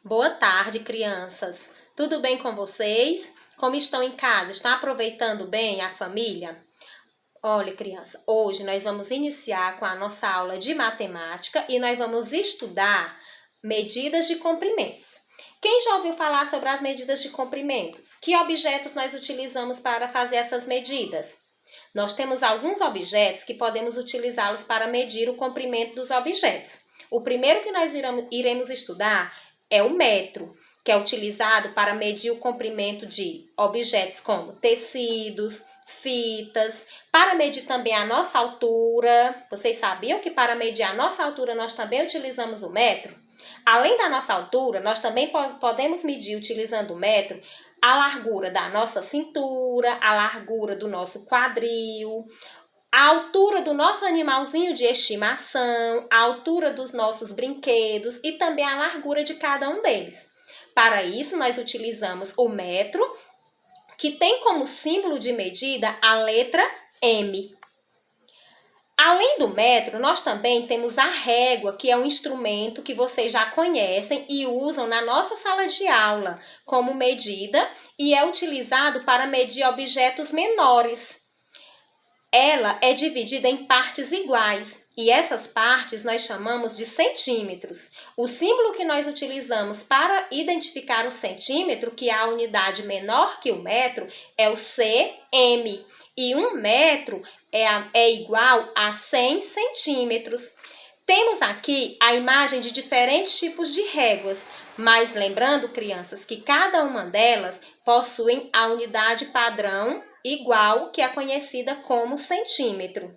Boa tarde, crianças. Tudo bem com vocês? Como estão em casa? Estão aproveitando bem a família? Olha, criança, hoje nós vamos iniciar com a nossa aula de matemática e nós vamos estudar medidas de comprimentos. Quem já ouviu falar sobre as medidas de comprimentos? Que objetos nós utilizamos para fazer essas medidas? Nós temos alguns objetos que podemos utilizá-los para medir o comprimento dos objetos. O primeiro que nós iremos estudar é o metro, que é utilizado para medir o comprimento de objetos como tecidos, fitas, para medir também a nossa altura. Vocês sabiam que para medir a nossa altura nós também utilizamos o metro? Além da nossa altura, nós também podemos medir utilizando o metro a largura da nossa cintura, a largura do nosso quadril, a altura do nosso animalzinho de estimação, a altura dos nossos brinquedos e também a largura de cada um deles. Para isso, nós utilizamos o metro, que tem como símbolo de medida a letra M. Além do metro, nós também temos a régua, que é um instrumento que vocês já conhecem e usam na nossa sala de aula como medida e é utilizado para medir objetos menores. Ela é dividida em partes iguais e essas partes nós chamamos de centímetros. O símbolo que nós utilizamos para identificar o centímetro, que é a unidade menor que o metro, é o cm. E 1 metro é igual a 100 centímetros. Temos aqui a imagem de diferentes tipos de réguas, mas lembrando, crianças, que cada uma delas possui a unidade padrão igual, que é conhecida como centímetro.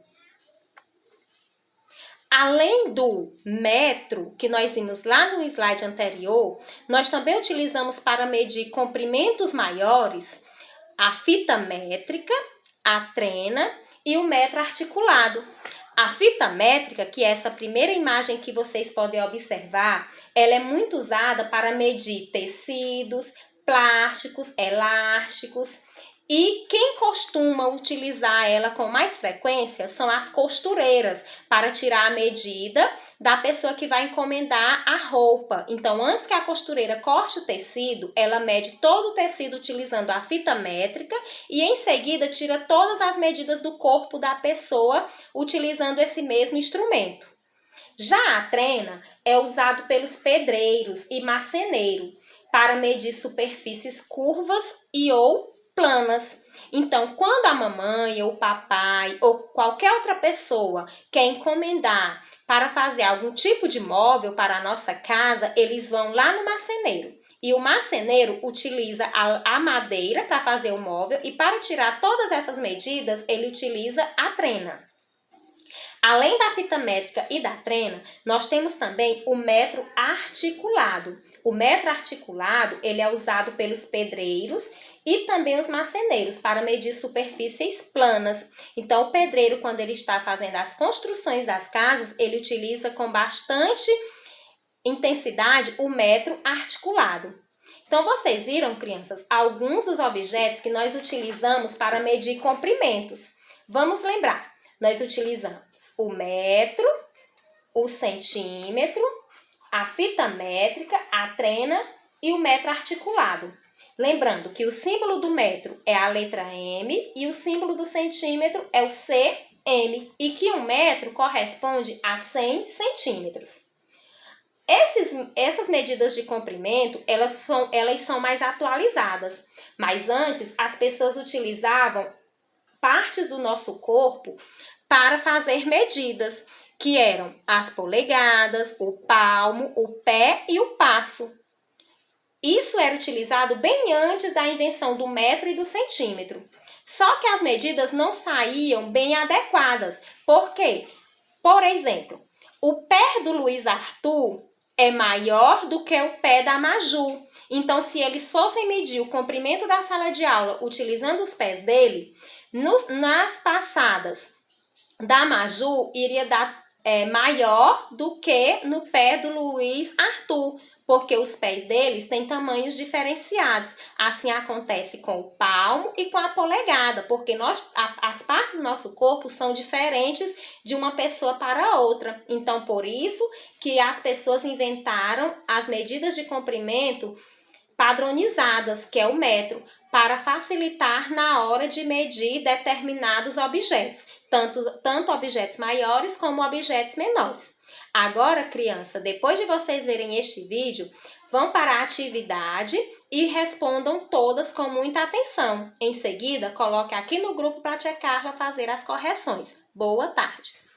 Além do metro, que nós vimos lá no slide anterior, nós também utilizamos para medir comprimentos maiores a fita métrica, a trena e o metro articulado. A fita métrica, que é essa primeira imagem que vocês podem observar, ela é muito usada para medir tecidos, plásticos, elásticos. E quem costuma utilizar ela com mais frequência são as costureiras, para tirar a medida da pessoa que vai encomendar a roupa. Então, antes que a costureira corte o tecido, ela mede todo o tecido utilizando a fita métrica e em seguida tira todas as medidas do corpo da pessoa utilizando esse mesmo instrumento. Já a trena é usado pelos pedreiros e marceneiro para medir superfícies curvas e ou planas. Então, quando a mamãe ou o papai ou qualquer outra pessoa quer encomendar para fazer algum tipo de móvel para a nossa casa, eles vão lá no marceneiro. E o marceneiro utiliza a madeira para fazer o móvel e para tirar todas essas medidas, ele utiliza a trena. Além da fita métrica e da trena, nós temos também o metro articulado. O metro articulado, ele é usado pelos pedreiros e também os marceneiros para medir superfícies planas. Então, o pedreiro, quando ele está fazendo as construções das casas, ele utiliza com bastante intensidade o metro articulado. Então, vocês viram, crianças, alguns dos objetos que nós utilizamos para medir comprimentos. Vamos lembrar, nós utilizamos o metro, o centímetro, a fita métrica, a trena e o metro articulado. Lembrando que o símbolo do metro é a letra M e o símbolo do centímetro é o cm e que 1 metro corresponde a 100 centímetros. Essas medidas de comprimento, elas são mais atualizadas, mas antes as pessoas utilizavam partes do nosso corpo para fazer medidas, que eram as polegadas, o palmo, o pé e o passo. Isso era utilizado bem antes da invenção do metro e do centímetro. Só que as medidas não saíam bem adequadas. Por quê? Por exemplo, o pé do Luiz Arthur é maior do que o pé da Maju. Então, se eles fossem medir o comprimento da sala de aula utilizando os pés dele, nas passadas da Maju iria dar maior do que no pé do Luiz Arthur. porque os pés deles têm tamanhos diferenciados. Assim acontece com o palmo e com a polegada, porque as partes do nosso corpo são diferentes de uma pessoa para outra. Então, por isso que as pessoas inventaram as medidas de comprimento padronizadas, que é o metro, para facilitar na hora de medir determinados objetos, tanto objetos maiores como objetos menores. Agora, criança, depois de vocês verem este vídeo, vão para a atividade e respondam todas com muita atenção. Em seguida, coloque aqui no grupo para a tia Carla fazer as correções. Boa tarde!